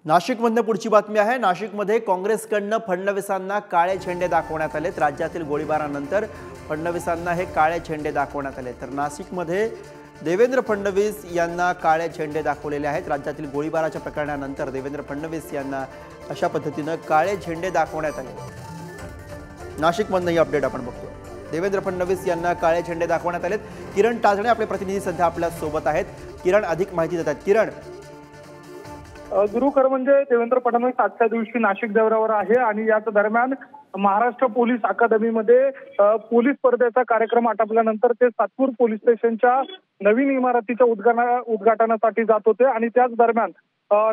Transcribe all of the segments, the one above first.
नाशिकमधून पुढची बातमी आहे। नाशिकमध्ये काँग्रेसकडून फडणवीसांना काळे झेंडे दाखवण्यात आलेत। राज्यातील गोळीबारानंतर फडणवीसांना हे काळे झेंडे दाखवण्यात आले। तर नाशिकमध्ये देवेंद्र फडणवीस यांना काळे झेंडे दाखवलेले आहेत। राज्यातील गोळीबाराच्या प्रकरणानंतर देवेंद्र फडणवीस यांना अशा पद्धतीने काळे झेंडे दाखवण्यात आले। नाशिकमधून ही अपडेट आपण बघतोय। देवेंद्र फडणवीस यांना काळे झेंडे दाखवण्यात आलेत। किरण टाजणे आपले प्रतिनिधी सध्या आपल्या सोबत आहेत। किरण, अधिक माहिती देतात। किरण, गुरु खरं म्हणजे देवेंद्र फडणवीस आजच्या दिवशी नाशिक दौऱ्यावर आहे आणि याच दरम्यान महाराष्ट्र पोलीस अकादमीमध्ये पोलीस स्पर्धेचा कार्यक्रम आटोपल्यानंतर ते सातपूर पोलीस स्टेशनच्या नवीन इमारतीच्या उद्घाटनासाठी जात होते आणि त्याच दरम्यान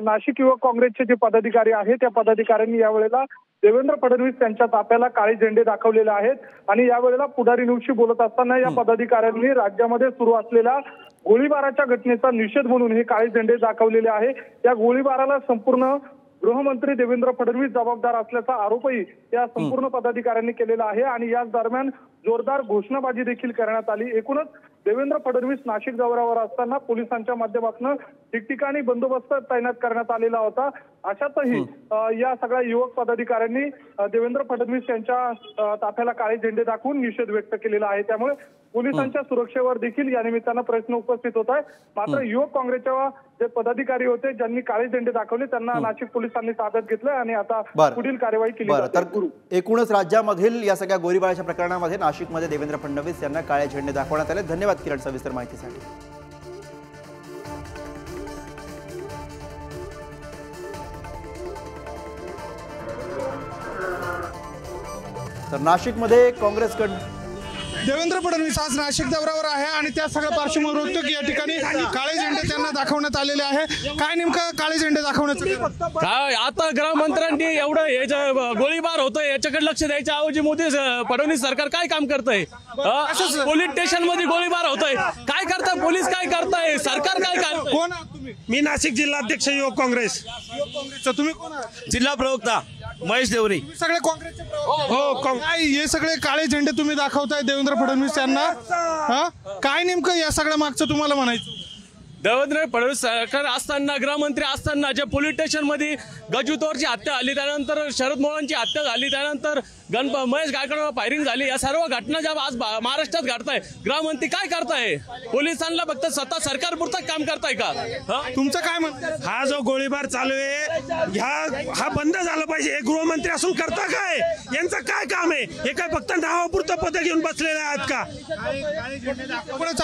नाशिक युवक काँग्रेसचे जे पदाधिकारी आहेत त्या पदाधिकाऱ्यांनी यावेळेला देवेंद्र फडणवीस यांच्या ताफ्याला काळे झेंडे दाखवलेले आहेत आणि यावेळेला पुढारी न्यूजशी बोलत असताना या पदाधिकाऱ्यांनी राज्यामध्ये सुरू असलेल्या गोळीबाराच्या घटनेचा निषेध म्हणून हे काळे झेंडे दाखवलेले आहे। या गोळीबाराला संपूर्ण गृहमंत्री देवेंद्र फडणवीस जबाबदार असल्याचा आरोपही या संपूर्ण पदाधिकाऱ्यांनी केलेला आहे आणि याच दरम्यान जोरदार घोषणाबाजी देखील करण्यात आली। एकूणच देवेंद्र फडणवीस नाशिक दौऱ्यावर असताना पोलिसांच्या माध्यमातून ठिकठिकाणी बंदोबस्त तैनात करण्यात आलेला होता। अशातही या सगळ्या युवक पदाधिकाऱ्यांनी देवेंद्र फडणवीस यांच्या ताफ्याला काळे झेंडे दाखवून निषेध व्यक्त केलेला आहे। त्यामुळे पोलिसांच्या सुरक्षेवर देखील या निमित्तानं प्रश्न उपस्थित होत आहे। मात्र युवक काँग्रेसच्या जे पदाधिकारी होते ज्यांनी काळे झेंडे दाखवले त्यांना नाशिक पोलिसांनी ताब्यात घेतलं आणि आता पुढील कार्यवाही केली जाते। तर एकूणच राज्यामधील या सगळ्या गोळीबाराच्या प्रकरणामध्ये नाशिकमध्ये देवेंद्र फडणवीस यांना काळे झेंडे दाखवण्यात आले। धन्यवाद किरण सविस्तर माहितीसाठी। तर नाशिकमध्ये काँग्रेसकडून देवेंद्र फडणवीस आज नाशिक दौऱ्यावर आहे आणि त्या सगळ्या पार्श्वभूमीवर होतो की या ठिकाणी काळे झेंडे त्यांना दाखवण्यात आलेले आहे। काय नेमकं काळे झेंडे दाखवण्याचं काय आता गृहमंत्र्यांनी एवढं गोळीबार होतोय याच्याकडे लक्ष द्यायच्या ऐवजी मोदी फडणवीस सरकार काय काम करतंय? पोलीस स्टेशन मध्ये गोळीबार होतोय, काय करताय पोलीस, काय करताय सरकार, काय करताय? कोण आहात तुम्ही? मी नाशिक जिल्हाध्यक्ष युवक काँग्रेस। तुम्ही कोण आहात? जिल्हा प्रवक्ता महेश देवरी। सगळे काँग्रेसचे हो काय हे सगळे काळे झेंडे तुम्ही दाखवताय देवेंद्र फडणवीस यांना, काय नेमकं या सगळ्या मागचं तुम्हाला म्हणायचं? देवेंद्र फडणवीस सरकार असताना, गृहमंत्री असताना जे पोलीस स्टेशन मध्ये गजूतोरची हत्या झाली, त्यानंतर शरद मोहनची हत्या झाली, त्यानंतर महेश गायकवाड फायरिंग झाली, या सर्व घटना ज्या आज महाराष्ट्रात घडताय, गृहमंत्री काय करताय? पोलिसांना फक्त स्वतः सरकारपुरतं काम करताय का? तुमचं काय म्हणणं? हा जो गोळीबार चालू आहे हा बंद झाला पाहिजे। हे गृहमंत्री असून करता काय? यांचं काय काम आहे? हे काय फक्त नावापुरतं पद घेऊन बसलेले आहेत का?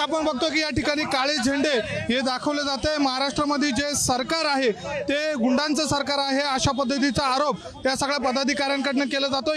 आपण बघतो की या ठिकाणी काळे झेंडे हे दाखवले जाते। महाराष्ट्रामध्ये जे सरकार आहे ते गुंडांचं सरकार आहे अशा पद्धतीचा आरोप या सगळ्या पदाधिकाऱ्यांकडून केला जातो।